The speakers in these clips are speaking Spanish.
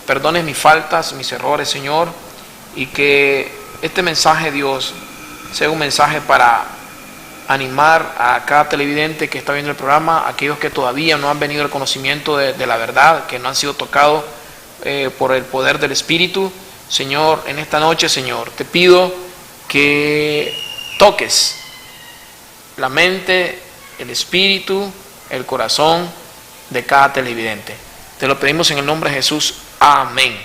perdones mis faltas, mis errores, Señor, y que este mensaje, Dios, sea un mensaje para animar a cada televidente que está viendo el programa, a aquellos que todavía no han venido al conocimiento de la verdad, que no han sido tocados por el poder del Espíritu. Señor, en esta noche, Señor, te pido que toques la mente, el espíritu, el corazón de cada televidente. Te lo pedimos en el nombre de Jesús. Amén.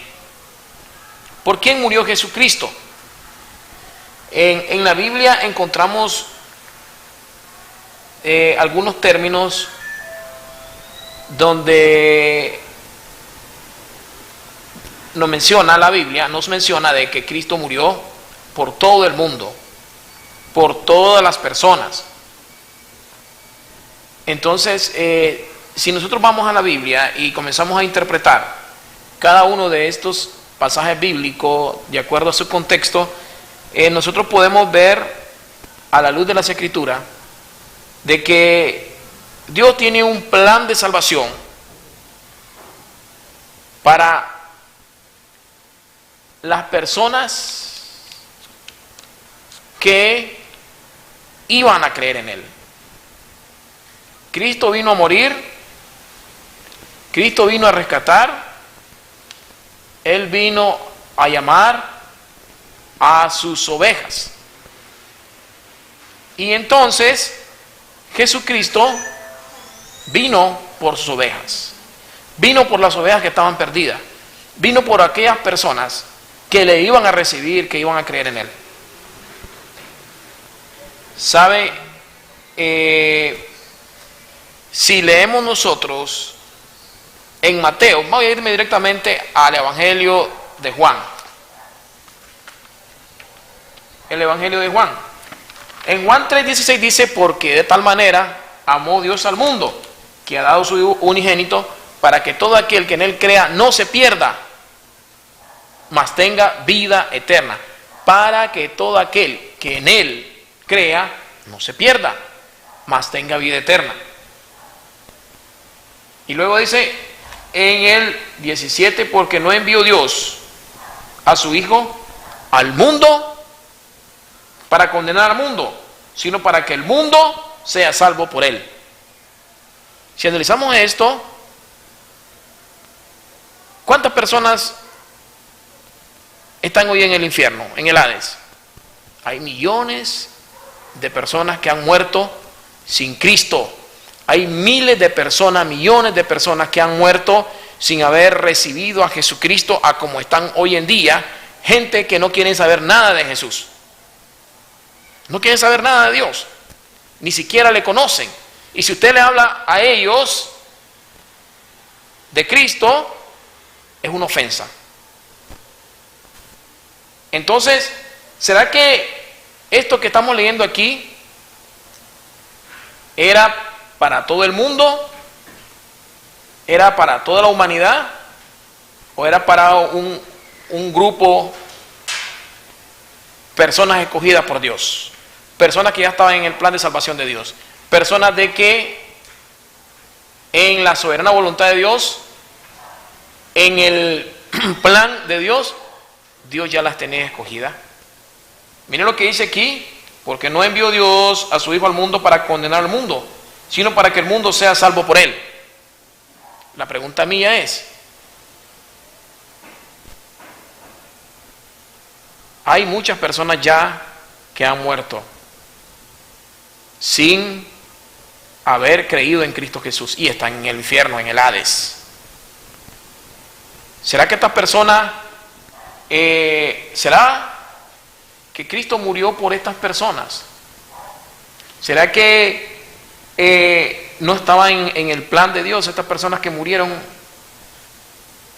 ¿Por quién murió Jesucristo? En la Biblia encontramos algunos términos donde nos menciona la Biblia, nos menciona de que Cristo murió por todo el mundo, por todas las personas. Entonces, si nosotros vamos a la Biblia y comenzamos a interpretar cada uno de estos pasajes bíblicos de acuerdo a su contexto, nosotros podemos ver a la luz de las Escrituras de que Dios tiene un plan de salvación para las personas que iban a creer en Él. Cristo vino a morir, Cristo vino a rescatar, Él vino a llamar a sus ovejas. Y entonces Jesucristo vino por sus ovejas, vino por las ovejas que estaban perdidas, vino por aquellas personas que le iban a recibir, que iban a creer en Él. ¿Sabe? Si leemos nosotros en Mateo, voy a irme directamente al Evangelio de Juan. El Evangelio de Juan. En Juan 3:16 dice: porque de tal manera amó Dios al mundo, que ha dado su Hijo unigénito, para que todo aquel que en Él crea no se pierda, mas tenga vida eterna. Para que todo aquel que en Él crea no se pierda, mas tenga vida eterna. Y luego dice en el 17: porque no envió Dios a su Hijo al mundo para condenar al mundo, sino para que el mundo sea salvo por Él. Si analizamos esto, ¿cuántas personas están hoy en el infierno, en el Hades? Hay millones de personas que han muerto sin Cristo. Hay miles de personas, millones de personas que han muerto sin haber recibido a Jesucristo, a como están hoy en día, gente que no quiere saber nada de Jesús. No quieren saber nada de Dios, ni siquiera le conocen. Y si usted le habla a ellos de Cristo, es una ofensa. Entonces, ¿será que esto que estamos leyendo aquí era para todo el mundo? ¿Era para toda la humanidad? ¿O era para un grupo, personas escogidas por Dios? Personas que ya estaban en el plan de salvación de Dios. Personas de que en la soberana voluntad de Dios, en el plan de Dios, Dios ya las tenía escogidas. Miren lo que dice aquí: porque no envió Dios a su Hijo al mundo para condenar al mundo, sino para que el mundo sea salvo por Él. La pregunta mía es: hay muchas personas ya que han muerto sin haber creído en Cristo Jesús y están en el infierno, en el Hades. ¿Será que estas personas, será que Cristo murió por estas personas? ¿Será que no estaban en el plan de Dios estas personas que murieron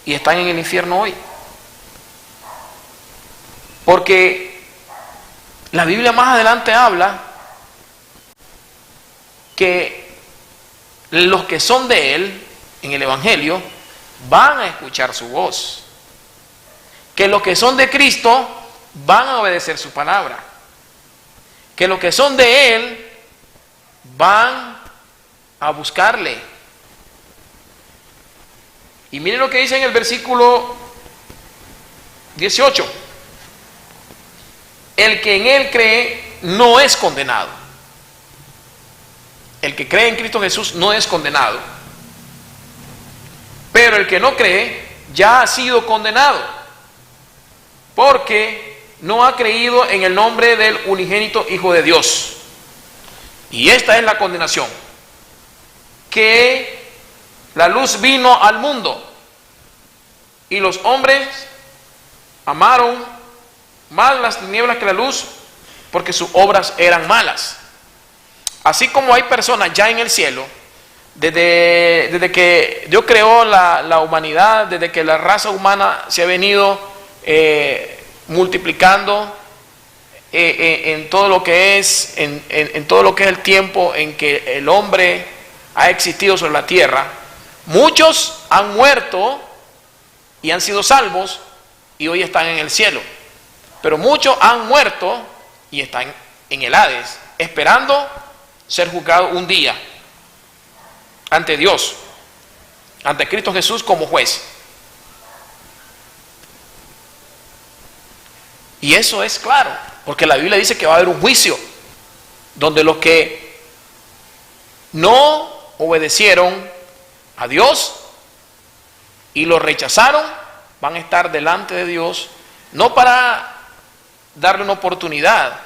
y están en el infierno hoy? Porque la Biblia más adelante habla que los que son de Él, en el Evangelio, van a escuchar su voz. Que los que son de Cristo van a obedecer su palabra. Que los que son de Él van a buscarle. Y miren lo que dice en el versículo 18. El que en Él cree no es condenado. El que cree en Cristo Jesús no es condenado. Pero el que no cree ya ha sido condenado, porque no ha creído en el nombre del unigénito Hijo de Dios. Y esta es la condenación: que la luz vino al mundo, y los hombres amaron más las tinieblas que la luz, porque sus obras eran malas. Así como hay personas ya en el cielo, desde que Dios creó la humanidad, desde que la raza humana se ha venido multiplicando en todo lo que es en todo lo que es el tiempo en que el hombre ha existido sobre la tierra, muchos han muerto y han sido salvos y hoy están en el cielo, pero muchos han muerto y están en el Hades, esperando ser juzgados un día ante Dios, ante Cristo Jesús como juez. Y eso es claro, porque la Biblia dice que va a haber un juicio donde los que no obedecieron a Dios y lo rechazaron van a estar delante de Dios, no para darle una oportunidad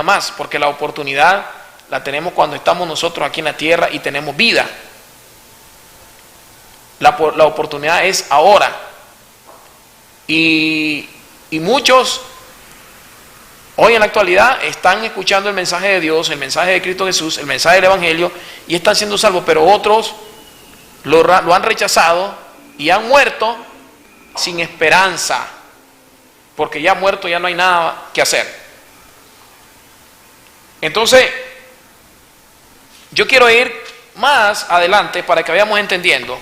más, porque la oportunidad la tenemos cuando estamos nosotros aquí en la tierra y tenemos vida. La oportunidad es ahora. Y muchos hoy en la actualidad están escuchando el mensaje de Dios, el mensaje de Cristo Jesús, el mensaje del Evangelio, y están siendo salvos, pero otros lo han rechazado y han muerto sin esperanza, porque ya muerto ya no hay nada que hacer. Entonces, yo quiero ir más adelante para que vayamos entendiendo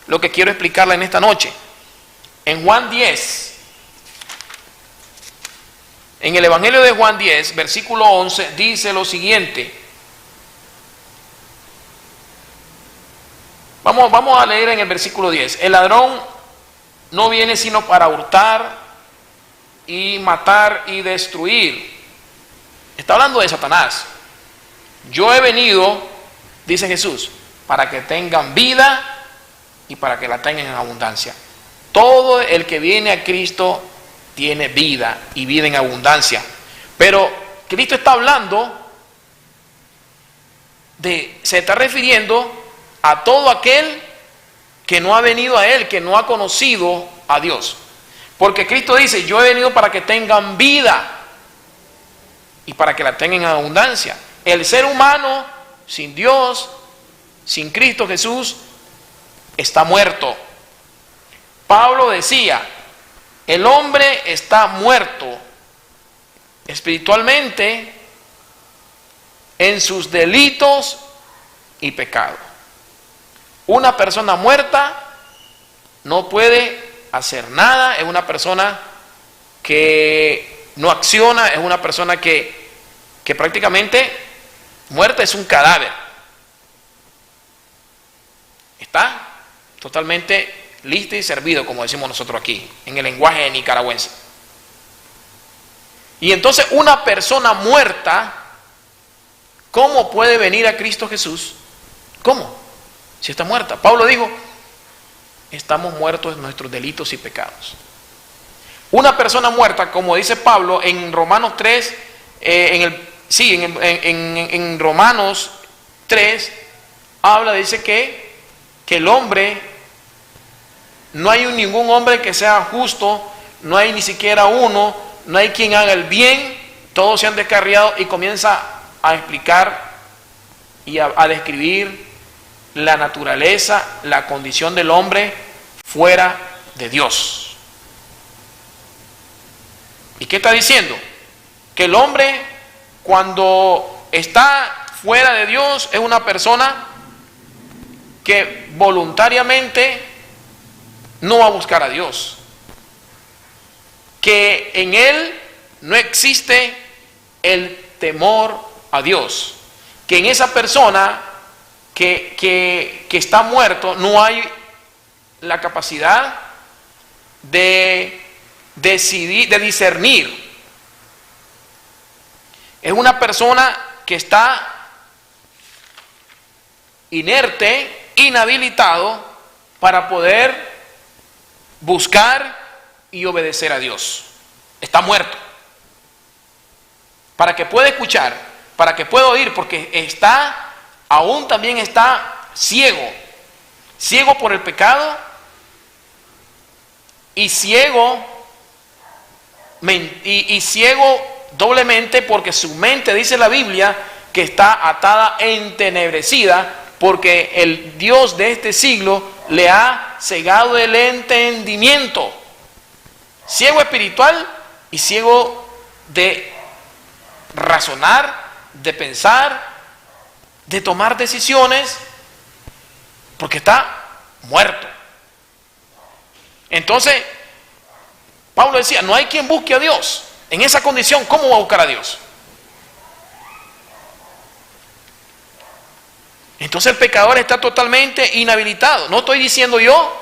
lo que quiero explicarle en esta noche. En Juan 10, en el Evangelio de Juan 10, versículo 11, dice lo siguiente. Vamos a leer en el versículo 10. El ladrón no viene sino para hurtar y matar y destruir. Está hablando de Satanás. Yo he venido, dice Jesús, para que tengan vida y para que la tengan en abundancia. Todo el que viene a Cristo tiene vida y vida en abundancia. Pero Cristo está hablando se está refiriendo a todo aquel que no ha venido a Él, que no ha conocido a Dios. Porque Cristo dice, yo he venido para que tengan vida y para que la tengan en abundancia. El ser humano sin Dios, sin Cristo Jesús, está muerto. Pablo decía, el hombre está muerto espiritualmente en sus delitos y pecados. Una persona muerta no puede hacer nada, es una persona que no acciona, es una persona que prácticamente muerta, es un cadáver. Está totalmente listo y servido, como decimos nosotros aquí, en el lenguaje nicaragüense. Y entonces una persona muerta, ¿cómo puede venir a Cristo Jesús? ¿Cómo? Si está muerta. Pablo dijo, estamos muertos en nuestros delitos y pecados. Una persona muerta, como dice Pablo en Romanos 3, en Romanos 3, dice que el hombre, no hay ningún hombre que sea justo, no hay ni siquiera uno, no hay quien haga el bien, todos se han descarriado, y comienza a explicar y a describir la naturaleza, la condición del hombre fuera de Dios. ¿Y qué está diciendo? Que el hombre, cuando está fuera de Dios, es una persona que voluntariamente no va a buscar a Dios, que en él no existe el temor a Dios, que en esa persona que está muerto no hay la capacidad de de discernir. Es una persona que está inerte, inhabilitado para poder buscar y obedecer a Dios. Está muerto. Para que pueda escuchar, para que pueda oír, porque aún también está ciego. Ciego por el pecado y ciego doblemente porque su mente, dice la Biblia, que está atada, entenebrecida, porque el Dios de este siglo le ha cegado el entendimiento. Ciego espiritual y ciego de razonar, de pensar, de tomar decisiones, porque está muerto. Entonces, Pablo decía, no hay quien busque a Dios. En esa condición, ¿cómo va a buscar a Dios? Entonces el pecador está totalmente inhabilitado. No estoy diciendo yo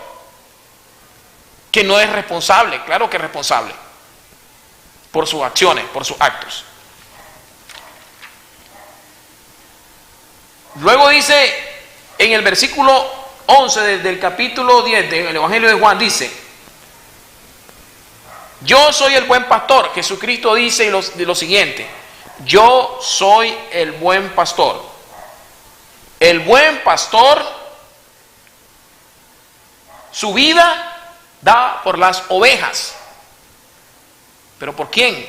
que no es responsable, claro que es responsable por sus acciones, por sus actos. Luego dice en el versículo 11 del capítulo 10 del Evangelio de Juan, dice: yo soy el buen pastor. Jesucristo dice lo siguiente: yo soy el buen pastor. El buen pastor su vida da por las ovejas. ¿Pero por quién?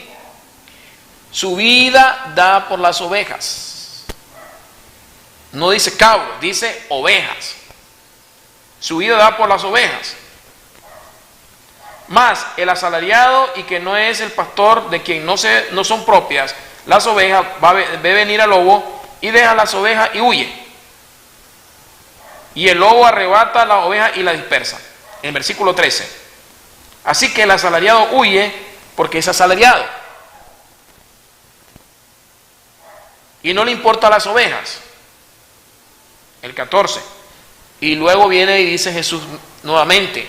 Su vida da por las ovejas. No dice cabros, dice ovejas. Su vida da por las ovejas. Más el asalariado y que no es el pastor, de quien no son propias las ovejas, ve venir al lobo y deja las ovejas y huye. Y el lobo arrebata a la oveja y la dispersa. En el versículo 13. Así que el asalariado huye porque es asalariado y no le importan las ovejas. El 14. Y luego viene y dice Jesús nuevamente: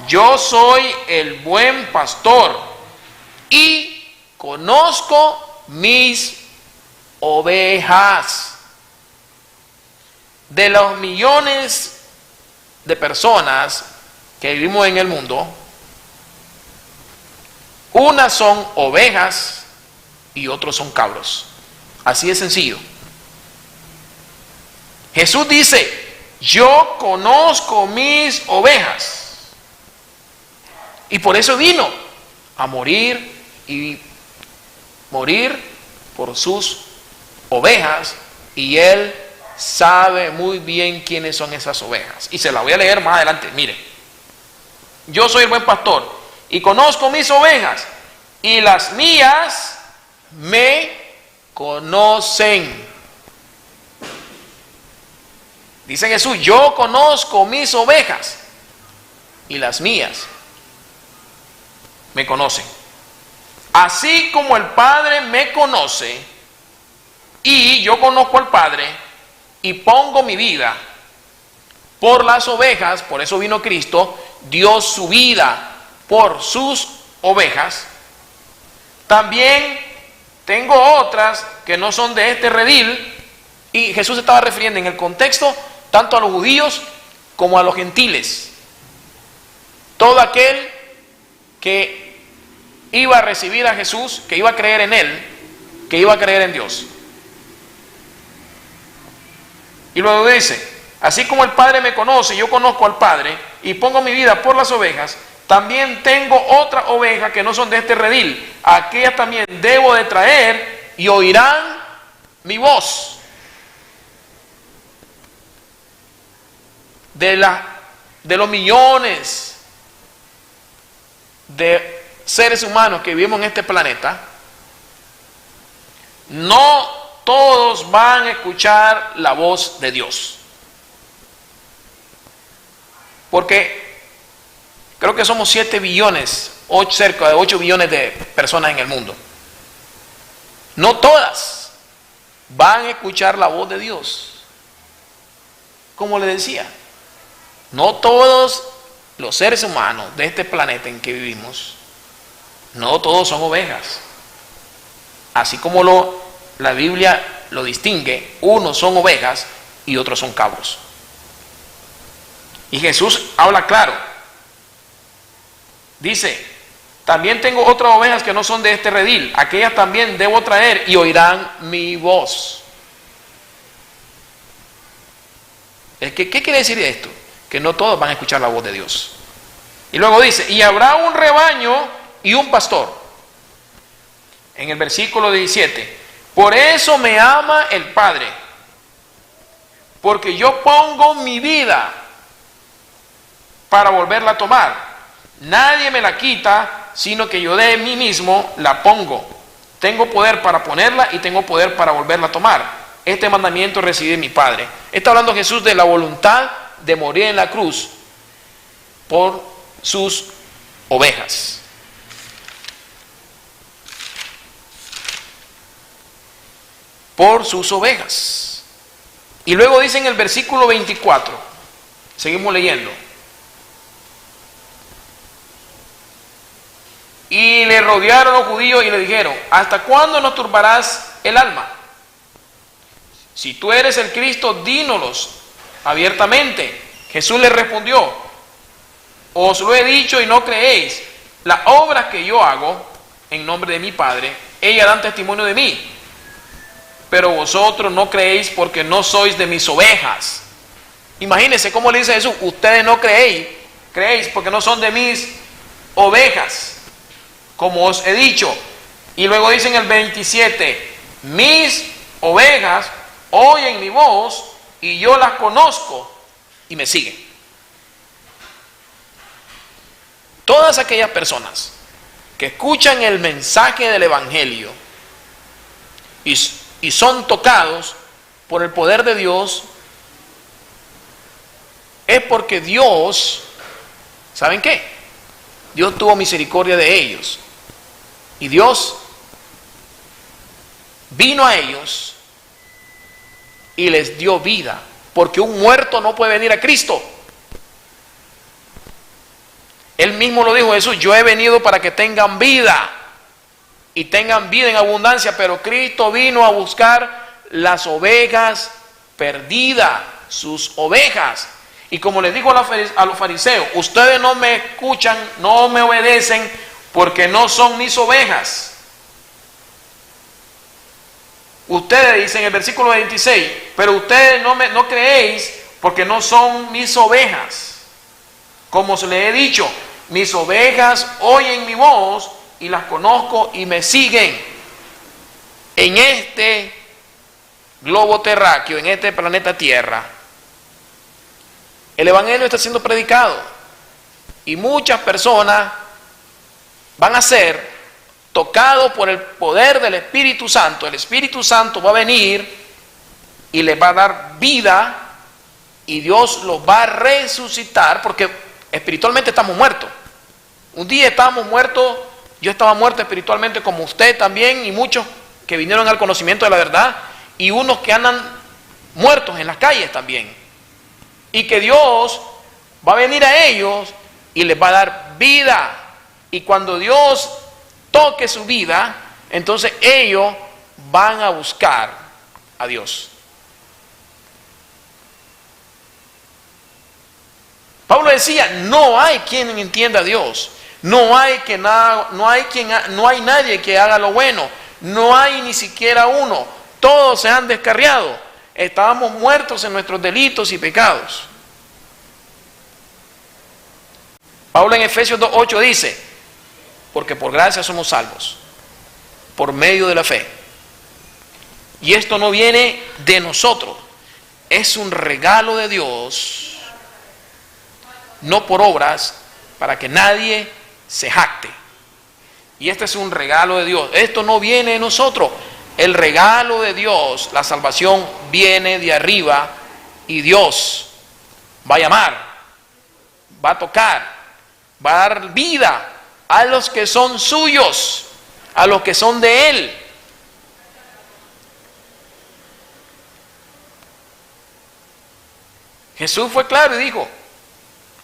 yo soy el buen pastor y conozco mis ovejas. De los millones de personas que vivimos en el mundo, unas son ovejas y otros son cabros. Así de sencillo. Jesús dice: yo conozco mis ovejas. Y por eso vino a morir y morir por sus ovejas. Y Él sabe muy bien quiénes son esas ovejas. Y se las voy a leer más adelante. Mire: yo soy el buen pastor y conozco mis ovejas y las mías me conocen. Dice Jesús: yo conozco mis ovejas y las mías me conocen. Así como el Padre me conoce y yo conozco al Padre y pongo mi vida por las ovejas. Por eso vino Cristo, dio su vida por sus ovejas. También tengo otras que no son de este redil. Y Jesús se estaba refiriendo en el contexto tanto a los judíos como a los gentiles. Todo aquel que iba a recibir a Jesús, que iba a creer en Él, que iba a creer en Dios. Y luego dice: así como el Padre me conoce, yo conozco al Padre y pongo mi vida por las ovejas, también tengo otras ovejas que no son de este redil. Aquellas también debo de traer y oirán mi voz. De los millones de seres humanos que vivimos en este planeta, no todos van a escuchar la voz de Dios. Porque creo que somos 7 billones, cerca de 8 billones de personas en el mundo. No todas van a escuchar la voz de Dios. Como le decía, no todos los seres humanos de este planeta en que vivimos No todos son ovejas. Así como la Biblia lo distingue, unos son ovejas y otros son cabros. Y Jesús habla claro. Dice, también tengo otras ovejas que no son de este redil, aquellas también debo traer y oirán mi voz. ¿Qué quiere decir esto? Que no todos van a escuchar la voz de Dios. Y luego dice, y habrá un rebaño y un pastor. En el versículo 17, por eso me ama el Padre, porque yo pongo mi vida para volverla a tomar. Nadie me la quita, sino que yo de mí mismo la pongo. Tengo poder para ponerla y tengo poder para volverla a tomar. Este mandamiento recibí de mi Padre. Está hablando Jesús de la voluntad de morir en la cruz por sus ovejas. Por sus ovejas. Y luego dice en el versículo 24, seguimos leyendo. Y le rodearon los judíos y le dijeron, ¿hasta cuándo nos turbarás el alma? Si tú eres el Cristo, dínolos abiertamente. Jesús les respondió, os lo he dicho y no creéis. Las obras que yo hago en nombre de mi Padre, ellas dan testimonio de mí. Pero vosotros no creéis porque no sois de mis ovejas. Imagínense cómo le dice Jesús, ustedes no creéis porque no son de mis ovejas, como os he dicho. Y luego dice en el 27, mis ovejas oyen mi voz y yo las conozco y me siguen. Todas aquellas personas que escuchan el mensaje del Evangelio y son tocados por el poder de Dios, es porque Dios, ¿saben qué? Dios tuvo misericordia de ellos. Y Dios vino a ellos y les dio vida, porque un muerto no puede venir a Cristo. Él mismo lo dijo Jesús, yo he venido para que tengan vida y tengan vida en abundancia, pero Cristo vino a buscar las ovejas perdidas, sus ovejas. Y como les dijo a los fariseos, ustedes no me escuchan, no me obedecen, porque no son mis ovejas. Ustedes dicen en el versículo 26, pero ustedes no creéis porque no son mis ovejas. Como se les he dicho, mis ovejas oyen mi voz y las conozco y me siguen. En este globo terráqueo, en este planeta Tierra, el Evangelio está siendo predicado y muchas personas van a ser tocados por el poder del Espíritu Santo. El Espíritu Santo va a venir y les va a dar vida y Dios los va a resucitar, porque espiritualmente estamos muertos. Un día estábamos muertos, yo estaba muerto espiritualmente como usted también y muchos que vinieron al conocimiento de la verdad y unos que andan muertos en las calles también. Y que Dios va a venir a ellos y les va a dar vida. Y cuando Dios toque su vida, entonces ellos van a buscar a Dios. Pablo decía, no hay quien entienda a Dios. No hay nadie que haga lo bueno. No hay ni siquiera uno. Todos se han descarriado. Estábamos muertos en nuestros delitos y pecados. Pablo en Efesios 2:8 dice, porque por gracia somos salvos, por medio de la fe. Y esto no viene de nosotros, es un regalo de Dios, no por obras, para que nadie se jacte. Y este es un regalo de Dios, esto no viene de nosotros. El regalo de Dios, la salvación, viene de arriba y Dios va a llamar, va a tocar, va a dar vida a los que son suyos, a los que son de Él. Jesús fue claro y dijo,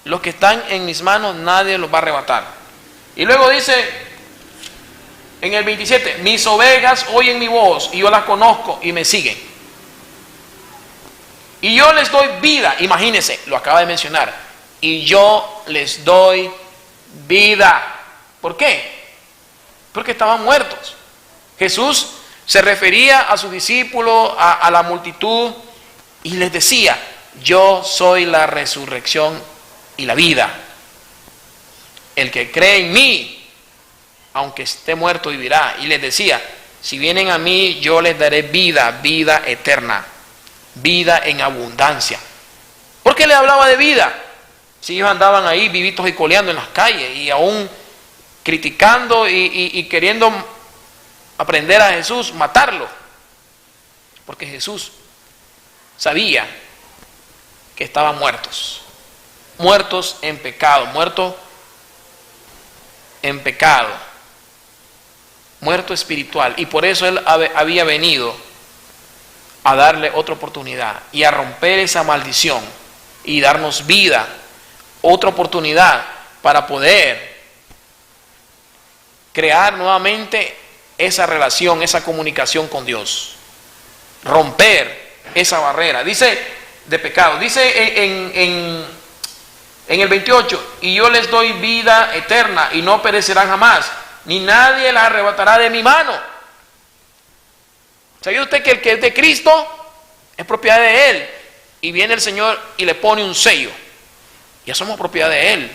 los que están en mis manos nadie los va a arrebatar. Y luego dice, En el 27, mis ovejas oyen mi voz y yo las conozco y me siguen. Y yo les doy vida, imagínense, lo acaba de mencionar. Y yo les doy vida. ¿Por qué? Porque estaban muertos. Jesús se refería a sus discípulos, a la multitud, y les decía, yo soy la resurrección y la vida. El que cree en mí, aunque esté muerto, vivirá. Y les decía, si vienen a mí, yo les daré vida, vida eterna, vida en abundancia. ¿Por qué le hablaba de vida? Si ellos andaban ahí vivitos y coleando en las calles y aún criticando y queriendo aprender a Jesús, matarlo. Porque Jesús sabía que estaban muertos. Muertos en pecado, muerto espiritual. Y por eso Él había venido a darle otra oportunidad y a romper esa maldición y darnos vida, otra oportunidad para poder crear nuevamente esa relación, esa comunicación con Dios, romper esa barrera, dice, de pecado. Dice en el 28, y yo les doy vida eterna y no perecerán jamás, ni nadie la arrebatará de mi mano. ¿Sabía usted que el que es de Cristo es propiedad de Él? Y viene el Señor y le pone un sello. Ya somos propiedad de Él.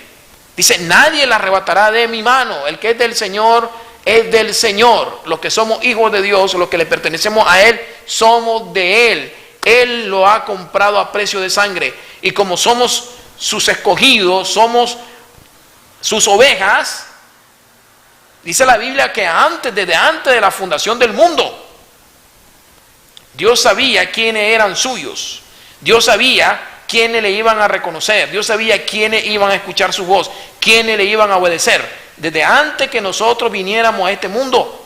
Dice, nadie la arrebatará de mi mano. El que es del Señor es del Señor. Los que somos hijos de Dios, los que le pertenecemos a Él, somos de Él. Él lo ha comprado a precio de sangre. Y como somos sus escogidos, somos sus ovejas, dice la Biblia que desde antes de la fundación del mundo, Dios sabía quiénes eran suyos. Dios sabía quiénes le iban a reconocer. Dios sabía quiénes iban a escuchar su voz, quiénes le iban a obedecer. Desde antes que nosotros viniéramos a este mundo,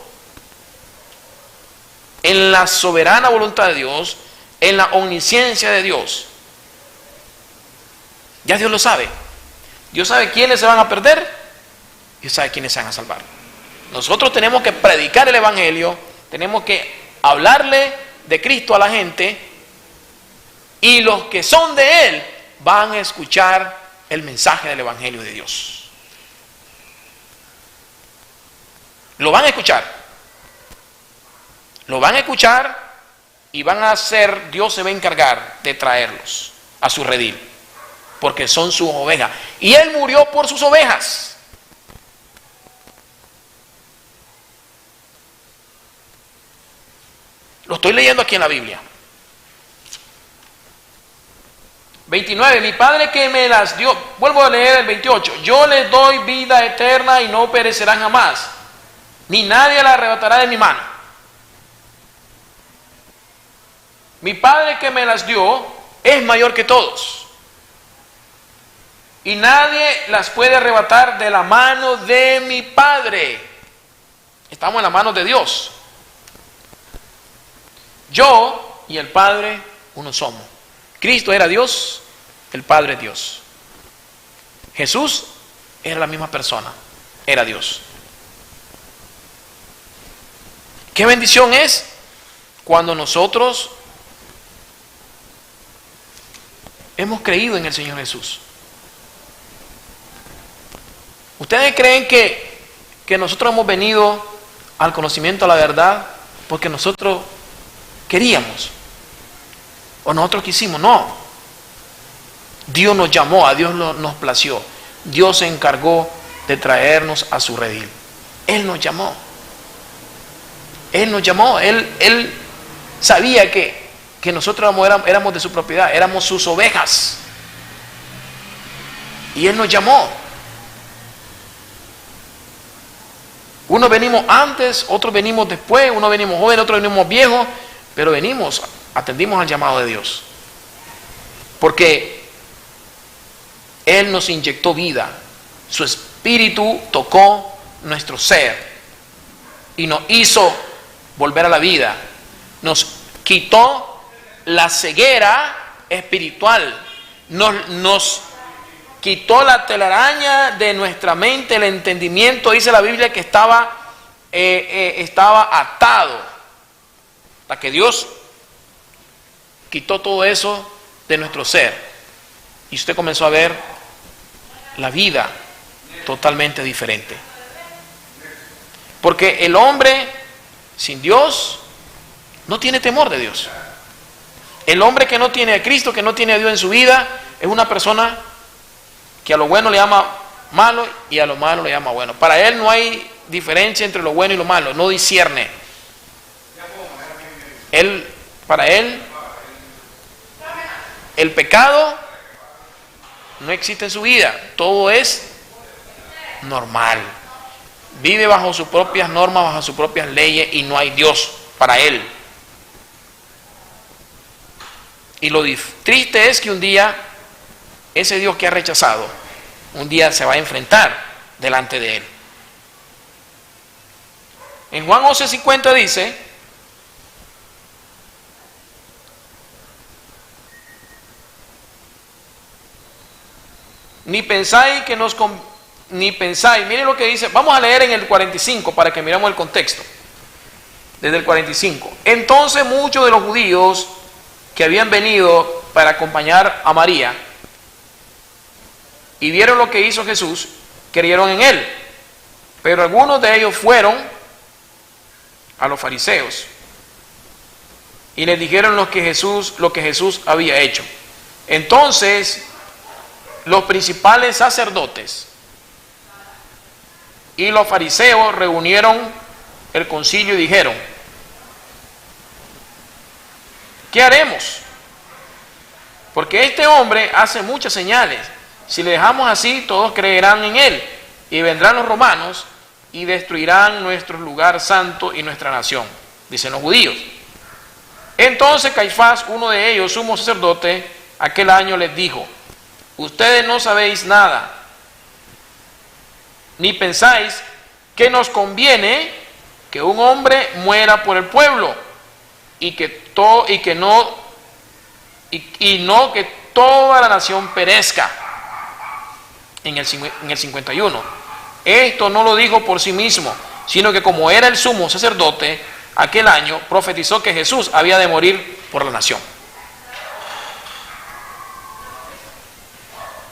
en la soberana voluntad de Dios, en la omnisciencia de Dios, ya Dios lo sabe. Dios sabe quiénes se van a perder, Dios sabe quiénes se van a salvar. Nosotros tenemos que predicar el Evangelio, tenemos que hablarle de Cristo a la gente, y los que son de Él van a escuchar el mensaje del Evangelio de Dios. Lo van a escuchar. Lo van a escuchar y van a hacer, Dios se va a encargar de traerlos a su redil, porque son sus ovejas. Y Él murió por sus ovejas. Lo estoy leyendo aquí en la Biblia. 29, mi Padre que me las dio, vuelvo a leer el 28, yo les doy vida eterna y no perecerán jamás, ni nadie la arrebatará de mi mano. Mi Padre que me las dio es mayor que todos, y nadie las puede arrebatar de la mano de mi Padre. Estamos en la mano de Dios. Yo y el Padre uno somos. Cristo era Dios, el Padre es Dios. Jesús era la misma persona, era Dios. Qué bendición es cuando nosotros hemos creído en el Señor Jesús. ¿Ustedes creen que nosotros hemos venido al conocimiento de la verdad porque nosotros queríamos o nosotros quisimos? No. Dios nos llamó, a Dios nos plació. Dios se encargó de traernos a su redil. Él nos llamó. Él nos llamó. Él sabía que nosotros éramos de su propiedad, éramos sus ovejas. Y Él nos llamó. Unos venimos antes, otros venimos después, unos venimos jóvenes, otros venimos viejos, pero atendimos al llamado de Dios. Porque Él nos inyectó vida, su espíritu tocó nuestro ser y nos hizo volver a la vida, nos quitó la ceguera espiritual, nos quitó la telaraña de nuestra mente, el entendimiento. Dice la Biblia que estaba estaba atado, hasta que Dios quitó todo eso de nuestro ser y usted comenzó a ver la vida totalmente diferente. Porque el hombre sin Dios no tiene temor de Dios. El hombre que no tiene a Cristo, que no tiene a Dios en su vida, es una persona que a lo bueno le llama malo y a lo malo le llama bueno. Para él no hay diferencia entre lo bueno y lo malo, no discierne. Para él, el pecado no existe en su vida, todo es normal. Vive bajo sus propias normas, bajo sus propias leyes y no hay Dios para él. Y lo triste es que un día ese Dios que ha rechazado, un día se va a enfrentar delante de él. En Juan 11:50 dice: ni pensáis, miren lo que dice, vamos a leer en el 45 para que miremos el contexto. Desde el 45. Entonces muchos de los judíos que habían venido para acompañar a María y vieron lo que hizo Jesús, creyeron en él. Pero algunos de ellos fueron a los fariseos y les dijeron lo que Jesús había hecho. Entonces los principales sacerdotes y los fariseos reunieron el concilio y dijeron: ¿qué haremos? Porque este hombre hace muchas señales. Si le dejamos así, todos creerán en él, y vendrán los romanos y destruirán nuestro lugar santo y nuestra nación, dicen los judíos. Entonces Caifás, uno de ellos, sumo sacerdote, aquel año les dijo: ustedes no sabéis nada, ni pensáis que nos conviene que un hombre muera por el pueblo y no que toda la nación perezca. En el 51. Esto no lo dijo por sí mismo, sino que como era el sumo sacerdote, aquel año profetizó que Jesús había de morir por la nación.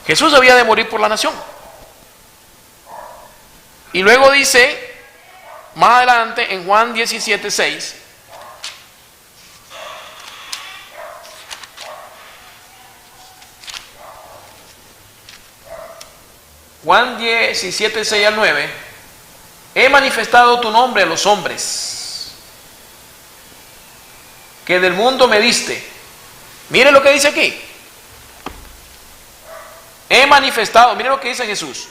Jesús había de morir por la nación. Y luego dice, más adelante en Juan 17:6, Juan 17:6 al 9, he manifestado tu nombre a los hombres que del mundo me diste. Mire lo que dice aquí. He manifestado, mire lo que dice Jesús.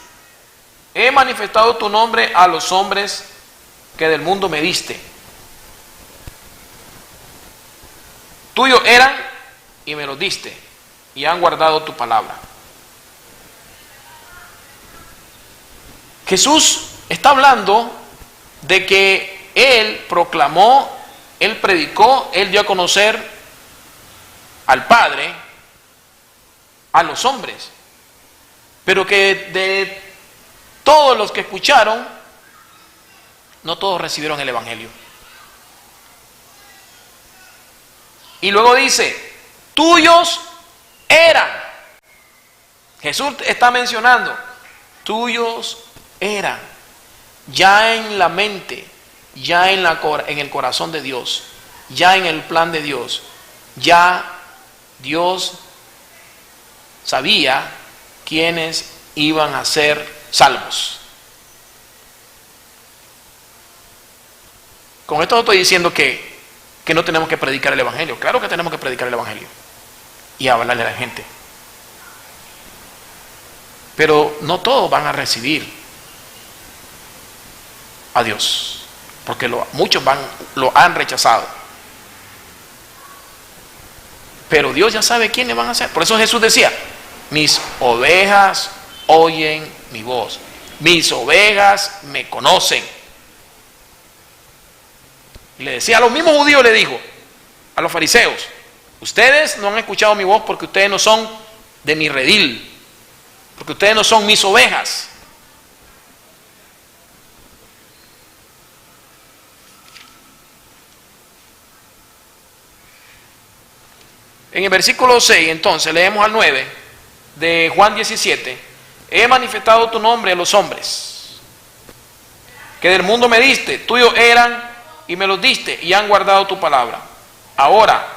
He manifestado tu nombre a los hombres que del mundo me diste. Tuyos eran y me los diste, y han guardado tu palabra. Jesús está hablando de que Él proclamó, Él predicó, Él dio a conocer al Padre a los hombres, pero que de todos los que escucharon, no todos recibieron el Evangelio. Y luego dice, tuyos eran. Jesús está mencionando, tuyos eran, ya en la mente, ya en el corazón de Dios, ya en el plan de Dios, ya Dios sabía quiénes iban a ser salvos. Con esto no estoy diciendo que no tenemos que predicar el Evangelio. Claro que tenemos que predicar el Evangelio y hablarle a la gente, pero no todos van a recibir a Dios, porque muchos lo han rechazado. Pero Dios ya sabe quiénes van a ser. Por eso Jesús decía, mis ovejas oyen mi voz, mis ovejas me conocen. Y le decía a los mismos judíos, le dijo a los fariseos, ustedes no han escuchado mi voz porque ustedes no son de mi redil, porque ustedes no son mis ovejas. En el versículo 6, entonces, leemos al 9 de Juan 17. He manifestado tu nombre a los hombres, que del mundo me diste, tuyos eran y me los diste, y han guardado tu palabra. Ahora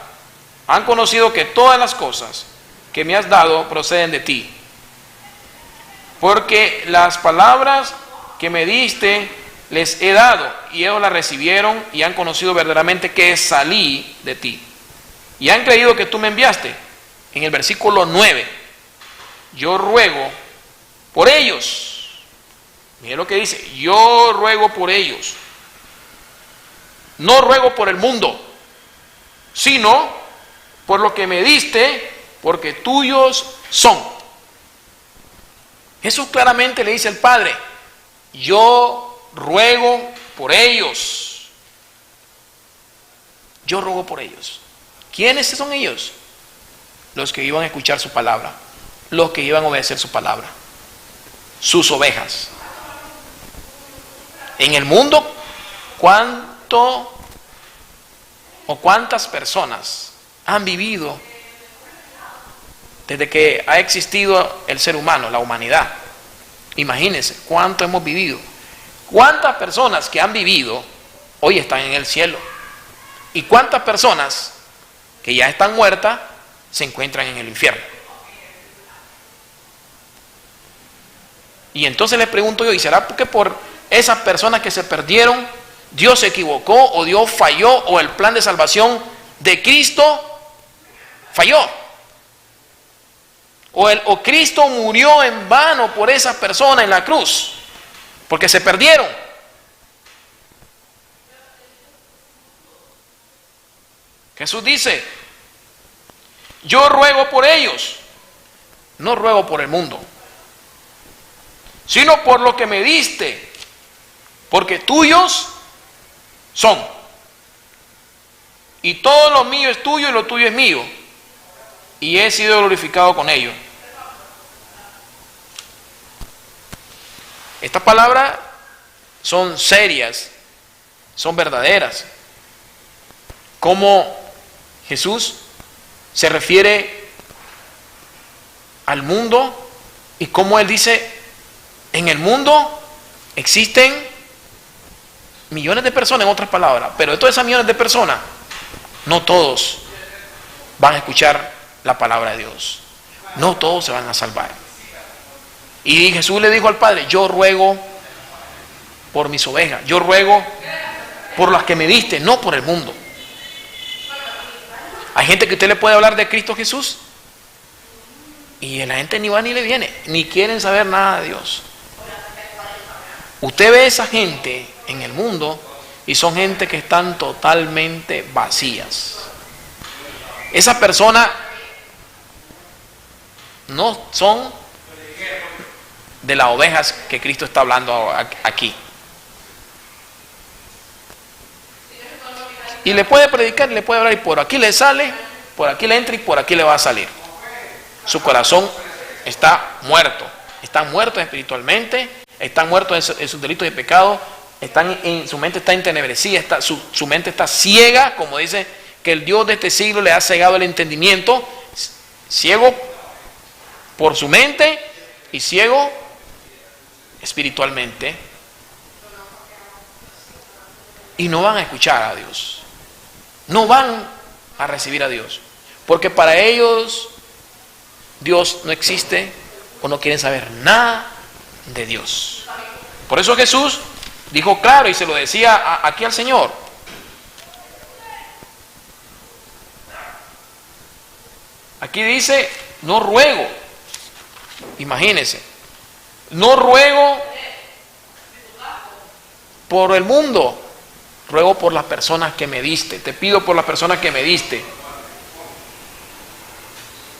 han conocido que todas las cosas que me has dado proceden de ti, porque las palabras que me diste les he dado, y ellos las recibieron y han conocido verdaderamente que salí de ti, y han creído que tú me enviaste. En el versículo 9, yo ruego por ellos. Mire lo que dice, yo ruego por ellos. No ruego por el mundo, sino por lo que me diste, porque tuyos son. Jesús claramente le dice al Padre, yo ruego por ellos. Yo ruego por ellos. ¿Quiénes son ellos? Los que iban a escuchar su palabra, los que iban a obedecer su palabra, sus ovejas. En el mundo, ¿cuántas personas han vivido desde que ha existido el ser humano, la humanidad? Imagínense cuánto hemos vivido. ¿Cuántas personas que han vivido hoy están en el cielo? ¿Y cuántas personas que ya están muertas se encuentran en el infierno? Y entonces les pregunto yo, ¿y será porque por esas personas que se perdieron, Dios se equivocó o Dios falló o el plan de salvación de Cristo falló? O Cristo murió en vano por esas personas en la cruz, porque se perdieron. Jesús dice, yo ruego por ellos, no ruego por el mundo, sino por lo que me diste, porque tuyos son. Y todo lo mío es tuyo y lo tuyo es mío, y he sido glorificado con ellos. Estas palabras son serias, son verdaderas. Cómo Jesús se refiere al mundo y cómo Él dice, en el mundo existen millones de personas, en otras palabras, pero de todas esas millones de personas, no todos van a escuchar la palabra de Dios. No todos se van a salvar. Y Jesús le dijo al Padre, yo ruego por mis ovejas, yo ruego por las que me diste, no por el mundo. Hay gente que usted le puede hablar de Cristo Jesús y la gente ni va ni le viene, ni quieren saber nada de Dios. Usted ve a esa gente en el mundo y son gente que están totalmente vacías. Esas personas no son de las ovejas que Cristo está hablando aquí. Y le puede predicar, le puede hablar y por aquí le sale, por aquí le entra y por aquí le va a salir. Su corazón está muerto. Están muertos espiritualmente, están muertos en sus delitos y pecados, su mente está entenebrecida, su mente está ciega, como dice que el Dios de este siglo le ha cegado el entendimiento, ciego por su mente y ciego espiritualmente, y no van a escuchar a Dios, no van a recibir a Dios, porque para ellos Dios no existe o no quieren saber nada de Dios. Por eso Jesús dijo claro y se lo decía aquí al Señor: aquí dice, no ruego, imagínense, no ruego por el mundo, ruego por las personas que me diste, te pido por las personas que me diste.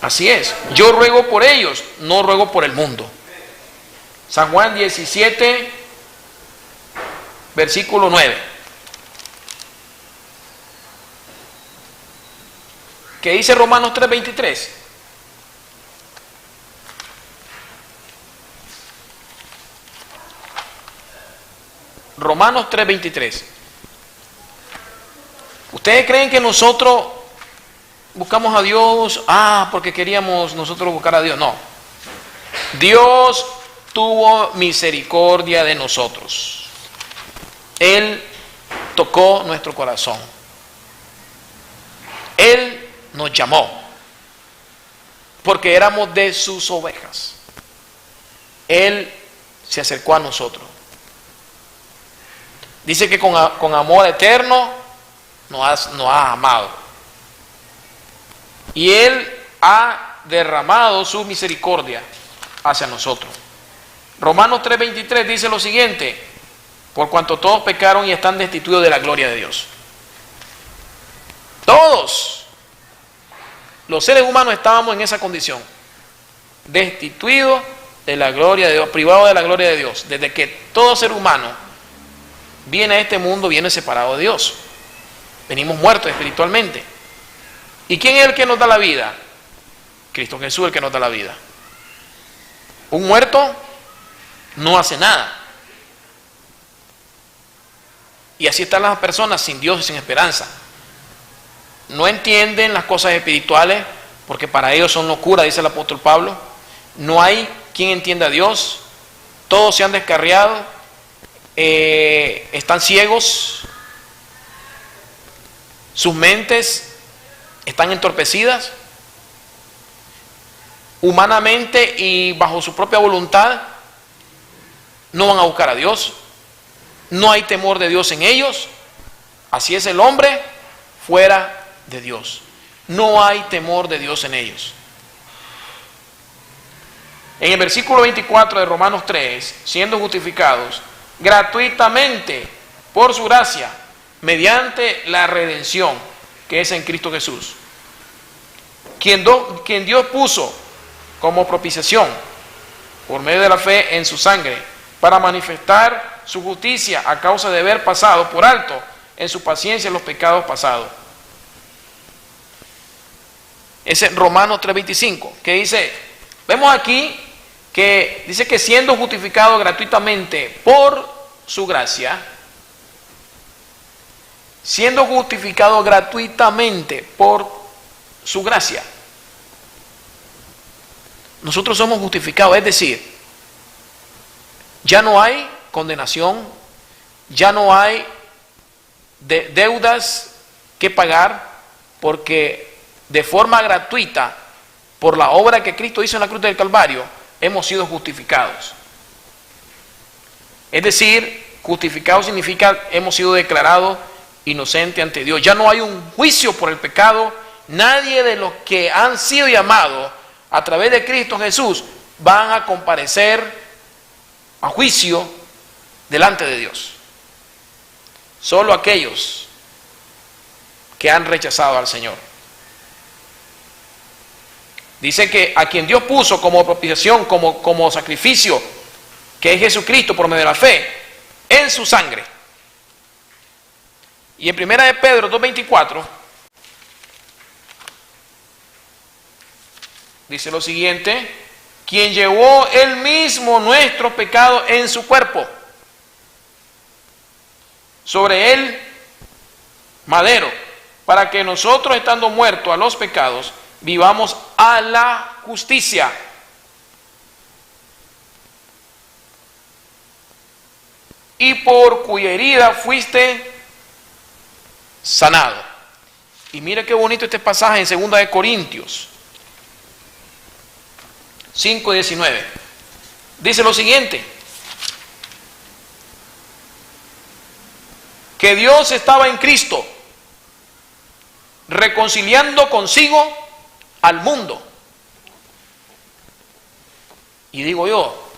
Así es, yo ruego por ellos, no ruego por el mundo. San Juan 17, versículo 9. ¿Qué dice Romanos 3:23? Romanos 3:23. ¿Ustedes creen que nosotros buscamos a Dios, porque queríamos nosotros buscar a Dios. No. Dios tuvo misericordia de nosotros. Él tocó nuestro corazón. Él nos llamó porque éramos de sus ovejas. Él se acercó a nosotros. Dice que con amor eterno nos ha amado. Y Él ha derramado su misericordia hacia nosotros. Romanos 3:23 dice lo siguiente: por cuanto todos pecaron y están destituidos de la gloria de Dios. Todos los seres humanos estábamos en esa condición, destituidos de la gloria de Dios, privados de la gloria de Dios. Desde que todo ser humano viene a este mundo, viene separado de Dios. Venimos muertos espiritualmente. ¿Y quién es el que nos da la vida? Cristo Jesús es el que nos da la vida. Un muerto no hace nada. Y así están las personas sin Dios y sin esperanza. No entienden las cosas espirituales porque para ellos son locura, dice el apóstol Pablo. No hay quien entienda a Dios. Todos se han descarriado, están ciegos, sus mentes están entorpecidas. Humanamente y bajo su propia voluntad no van a buscar a Dios. No hay temor de Dios en ellos. Así es el hombre fuera de Dios. No hay temor de Dios en ellos. En el versículo 24 de Romanos 3, siendo justificados gratuitamente por su gracia, mediante la redención que es en Cristo Jesús, quien Dios puso como propiciación por medio de la fe en su sangre, para manifestar su justicia a causa de haber pasado por alto en su paciencia los pecados pasados. Ese Romanos 3:25, que dice, vemos aquí que dice que siendo justificado gratuitamente por su gracia, siendo justificado gratuitamente por su gracia, nosotros somos justificados, es decir, ya no hay condenación, ya no hay deudas que pagar, porque de forma gratuita, por la obra que Cristo hizo en la cruz del Calvario, hemos sido justificados. Es decir, justificado significa hemos sido declarados inocentes ante Dios. Ya no hay un juicio por el pecado. Nadie de los que han sido llamados a través de Cristo Jesús van a comparecer a juicio delante de Dios. Solo aquellos que han rechazado al Señor. Dice que a quien Dios puso como propiciación, como sacrificio, que es Jesucristo por medio de la fe, en su sangre. Y en 1 de Pedro 2:24 dice lo siguiente: quien llevó él mismo nuestros pecados en su cuerpo, sobre el madero, para que nosotros, estando muertos a los pecados, vivamos a la justicia. Y por cuya herida fuiste sanado. Y mira qué bonito este pasaje en 2 de Corintios 5:19. Dice lo siguiente: que Dios estaba en Cristo, reconciliando consigo al mundo. Y digo yo,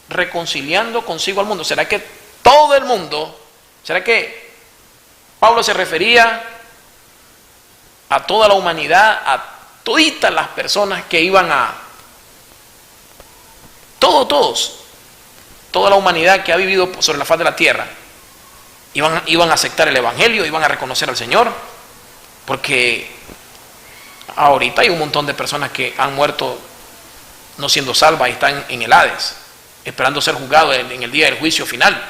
reconciliando consigo al mundo, ¿será que todo el mundo? ¿Será que Pablo se refería a toda la humanidad, a toditas las personas que iban toda la humanidad que ha vivido sobre la faz de la tierra, iban a aceptar el evangelio, iban a reconocer al Señor? Porque ahorita hay un montón de personas que han muerto no siendo salvas y están en el Hades, esperando ser juzgados en el día del juicio final.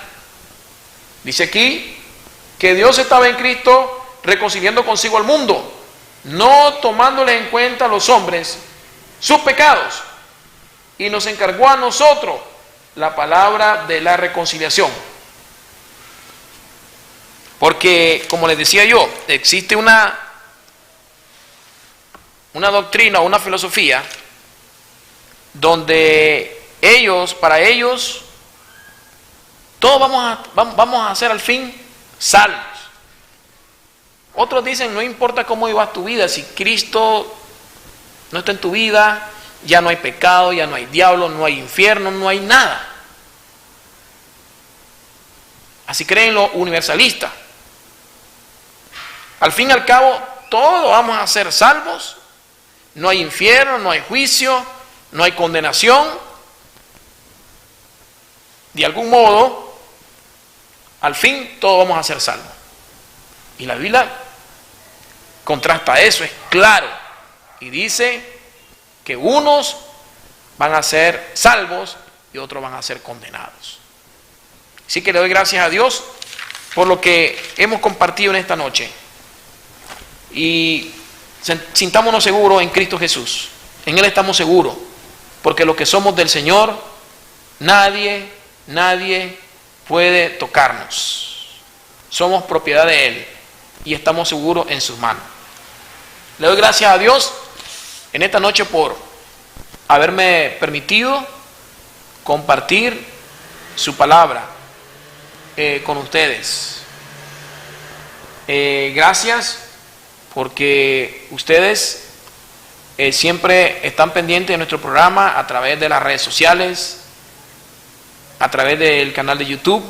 Dice aquí que Dios estaba en Cristo reconciliando consigo al mundo. no tomándole en cuenta a los hombres sus pecados, y nos encargó a nosotros la palabra de la reconciliación. Porque, como les decía yo, existe una doctrina, una filosofía, donde para ellos, todos vamos a ser al fin salvos. Otros dicen, no importa cómo ibas tu vida, si Cristo no está en tu vida, ya no hay pecado, ya no hay diablo, no hay infierno, no hay nada. Así creen los universalistas. Al fin y al cabo, todos vamos a ser salvos. No hay infierno, no hay juicio, no hay condenación. De algún modo, al fin todos vamos a ser salvos. Y la Biblia contrasta eso, es claro. Y dice que unos van a ser salvos y otros van a ser condenados. Así que le doy gracias a Dios por lo que hemos compartido en esta noche. Y sintámonos seguros en Cristo Jesús. En Él estamos seguros, porque los que somos del Señor, nadie puede tocarnos. Somos propiedad de Él y estamos seguros en sus manos. Le doy gracias a Dios en esta noche por haberme permitido compartir su palabra con ustedes. Gracias porque ustedes siempre están pendientes de nuestro programa a través de las redes sociales, a través del canal de YouTube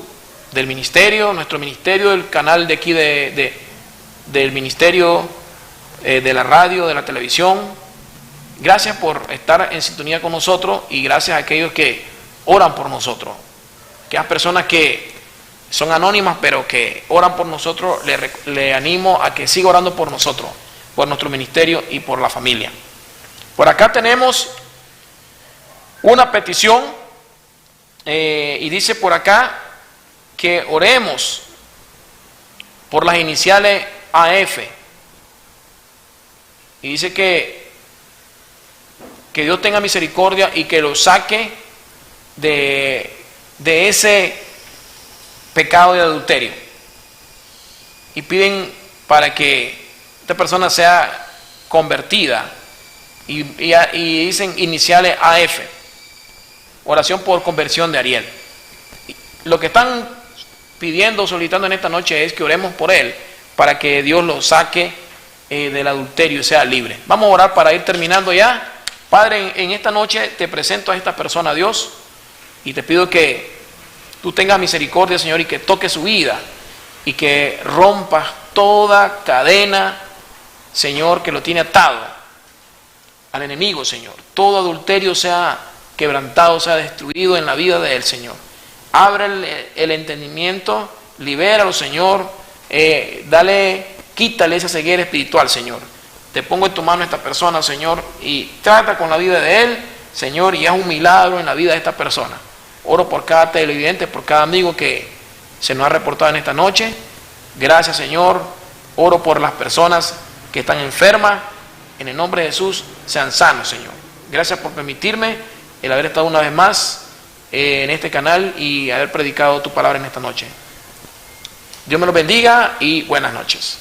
del ministerio, nuestro ministerio, el canal de aquí del ministerio, de la radio, de la televisión. Gracias por estar en sintonía con nosotros y gracias a aquellos que oran por nosotros. Aquellas personas que son anónimas pero que oran por nosotros, le animo a que siga orando por nosotros, por nuestro ministerio y por la familia. Por acá tenemos una petición y dice por acá que oremos por las iniciales AF. Y dice que Dios tenga misericordia y que lo saque de ese pecado de adulterio. Y piden para que esta persona sea convertida. Y dicen iniciales AF. Oración por conversión de Ariel. Lo que están pidiendo, solicitando en esta noche es que oremos por él para que Dios lo saque del adulterio y sea libre. Vamos a orar para ir terminando ya. Padre, en esta noche te presento a esta persona, Dios, y te pido que tú tengas misericordia, Señor, y que toques su vida y que rompas toda cadena, Señor, que lo tiene atado al enemigo, Señor. Todo adulterio sea quebrantado, sea destruido en la vida de él, Señor. Abre el entendimiento, libéralo, Señor, quítale esa ceguera espiritual, Señor. Te pongo en tu mano a esta persona, Señor, y trata con la vida de él, Señor, y haz un milagro en la vida de esta persona. Oro por cada televidente, por cada amigo que se nos ha reportado en esta noche. Gracias, Señor. Oro por las personas que están enfermas. En el nombre de Jesús, sean sanos, Señor. Gracias por permitirme el haber estado una vez más en este canal y haber predicado tu palabra en esta noche. Dios me los bendiga y buenas noches.